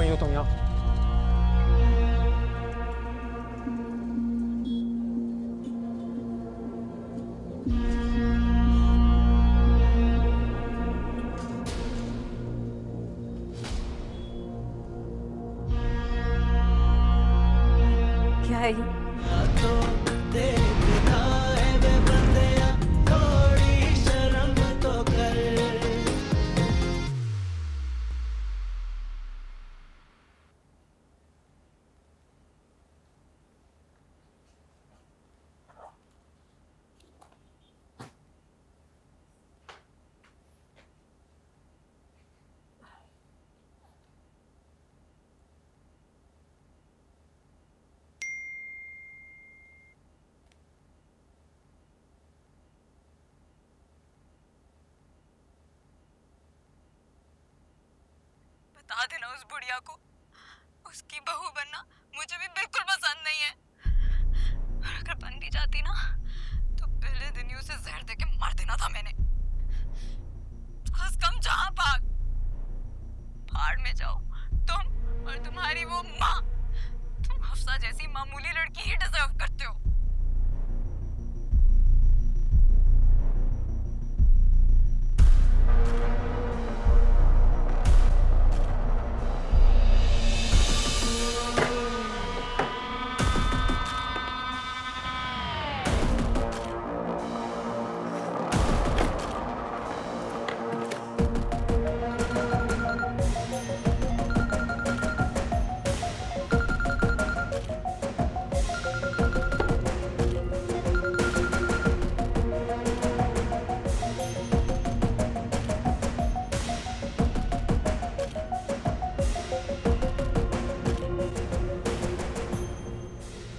आई हो तुम यहाँ? क्या है ये? बता देना उस बुढ़िया को, उसकी बहू बनना मुझे भी बिल्कुल पसंद नहीं है। और अगर बन भी जाती ना तो पहले दिन ही उसे जहर देके मार देना था मैंने। कम जहां भाग, भाड़ में जाओ तुम और तुम्हारी वो माँ। तुम हफ्सा जैसी मामूली लड़की ही डिजर्व करते हो।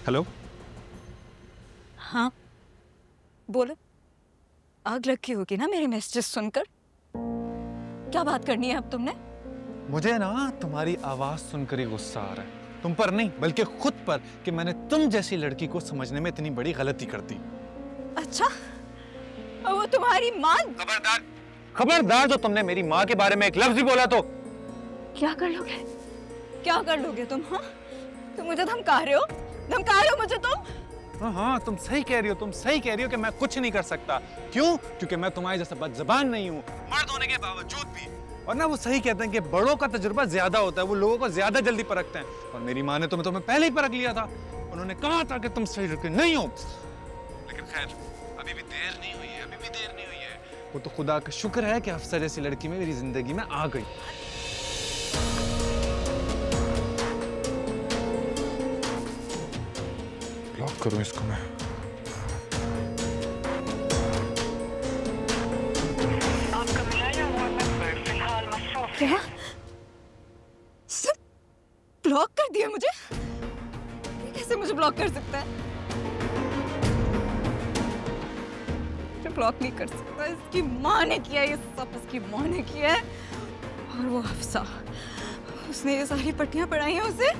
हेलो। हाँ बोलो। आग लगी होगी ना मेरे मैसेजेस सुनकर। क्या बात करनी है अब तुमने? मुझे ना तुम्हारी आवाज सुनकर ही गुस्सा आ रहा है, तुम पर नहीं बल्कि खुद पर, कि मैंने तुम जैसी लड़की को समझने में इतनी बड़ी गलती कर दी। अच्छा, और वो तुम्हारी माँ? खबरदार, खबरदार, जो तुमने मेरी माँ के बारे में एक लफ्ज भी बोला तो क्या कर लोगे? क्या कर लोगे तुम? हाँ, तुम मुझे धमका रहे हो? धमका रहे हो मुझे तुम? हाँ हाँ, तुम सही कह रही हो, तुम सही कह रही हो कि मैं कुछ नहीं कर सकता। क्यों? क्योंकि मैं तुम्हारी जैसा बदज़बान नहीं हूँ, मर्द होने के बावजूद भी। और ना वो सही कहते हैं कि बड़ों का तजुर्बा ज्यादा होता है, वो लोगों को ज्यादा जल्दी परखते हैं। और मेरी माँ ने तुम्हें पहले ही परख लिया था। उन्होंने कहा था कि तुम सही लड़के नहीं हो। लेकिन खैर, अभी भी देर नहीं हुई है, अभी भी देर नहीं हुई है। वो तो खुदा का शुक्र है कि अफसर जैसी लड़की मेरी जिंदगी में आ गई। ब्लॉक करूं इसको मैं? आपका मिलाया हुआ नंबर फिलहाल मसरूफ है। क्या? सब ब्लॉक कर दिया मुझे? ये कैसे मुझे ब्लॉक कर सकता है? मुझे ब्लॉक नहीं कर सकता। इसकी माँ ने किया ये सब, इसकी माँ ने किया है। और वो हफ्सा, उसने ये सारी पट्टियां पढ़ाई हैं उसे।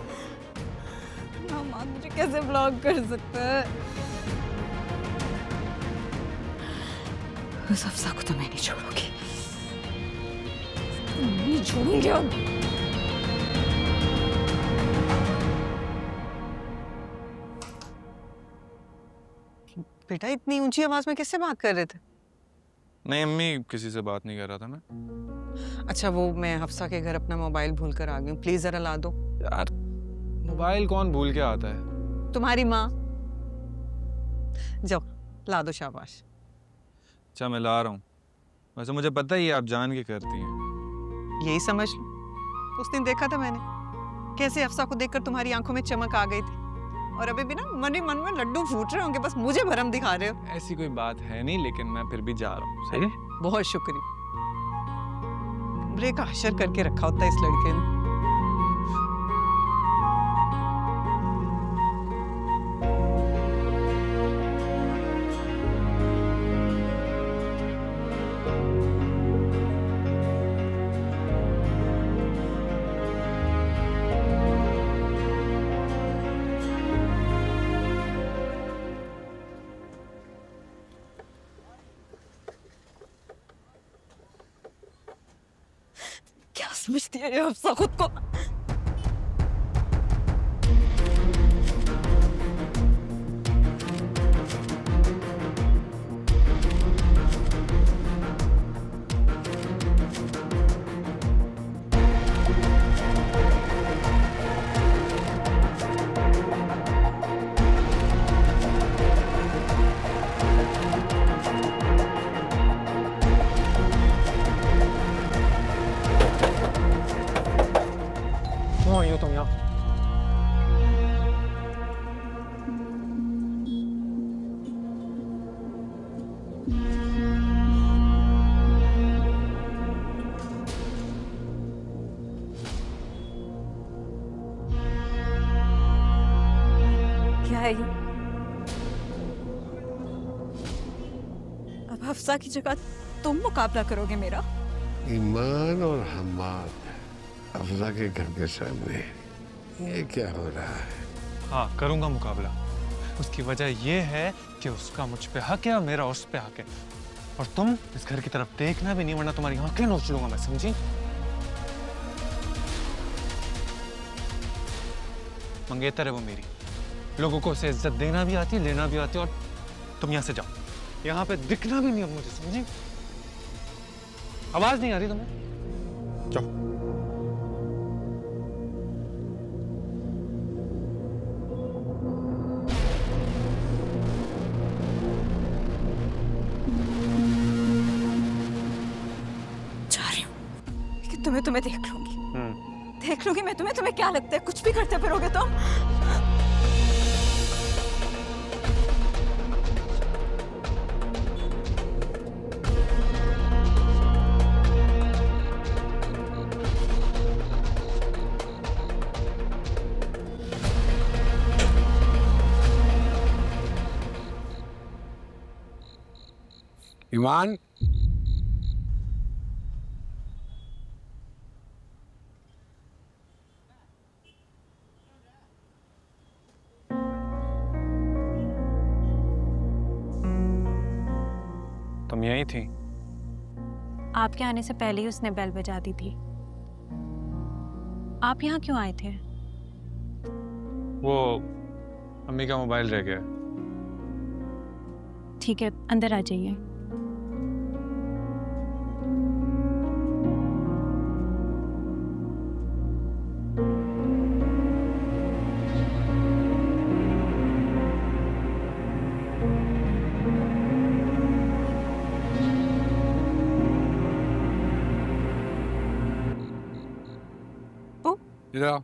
माँ मुझे कैसे ब्लॉक कर सकता है? उस हफ्सा को तो मैं नहीं छोड़ूंगी, नहीं छोड़ूंगी अब। बेटा इतनी ऊंची आवाज में किससे बात कर रहे थे? नहीं अम्मी, किसी से बात नहीं कर रहा था मैं। अच्छा, वो मैं हफ्सा के घर अपना मोबाइल भूल कर आ गई हूँ, प्लीज जरा ला दो। यार मोबाइल कौन भूल के आता है? तुम्हारी माँ। जाओ ला दो, शाबाश। अच्छा मैं ला रहा हूँ। वैसे मुझे पता ही है आप जान के करती हैं। यही समझ लो, उस दिन देखा था मैंने कैसे हफ्सा को देखकर तुम्हारी आंखों में चमक आ गई थी। और अभी भी ना मन ही मन में लड्डू फूट रहे होंगे, बस मुझे भरम दिखा रहे हो। ऐसी कोई बात है नहीं, लेकिन मैं फिर भी जा रहा हूँ। सही है? बहुत शुक्रिया। ब्रेक हशर करके रखा होता है इस लड़के ने। समझती है ये हफ्सा खुद को? आई हो तुम यहाँ? क्या है ये? अब हफ्सा की जगह तुम मुकाबला करोगे मेरा? ईमान और हम्माद अफजा के घर के सामने, ये क्या हो रहा है? हाँ, करूंगा मुकाबला। उसकी वजह यह है कि उसका मुझ पे हक है और मेरा उस पे हक है। और तुम इस घर की तरफ देखना भी नहीं, वरना तुम्हारी आंखें नोच लूंगा मैं, समझी? मंगेतर है वो मेरी। लोगों को उसे इज्जत देना भी आती है, लेना भी आती है। और तुम यहाँ से जाओ, यहाँ पे दिखना भी नहीं अब मुझे, समझी? आवाज नहीं आ रही तुम्हें? जाओ। जा रही हूँ, लेकिन तुम्हें देख लूंगी। देख लूंगी मैं तुम्हें क्या लगता है कुछ भी करते फिरोगे तुम? ईमान, तुम यही थी? आपके आने से पहले ही उसने बेल बजा दी थी। आप यहाँ क्यों आए थे? वो अम्मी का मोबाइल रह गया। ठीक है, अंदर आ जाइए। इधर आओ।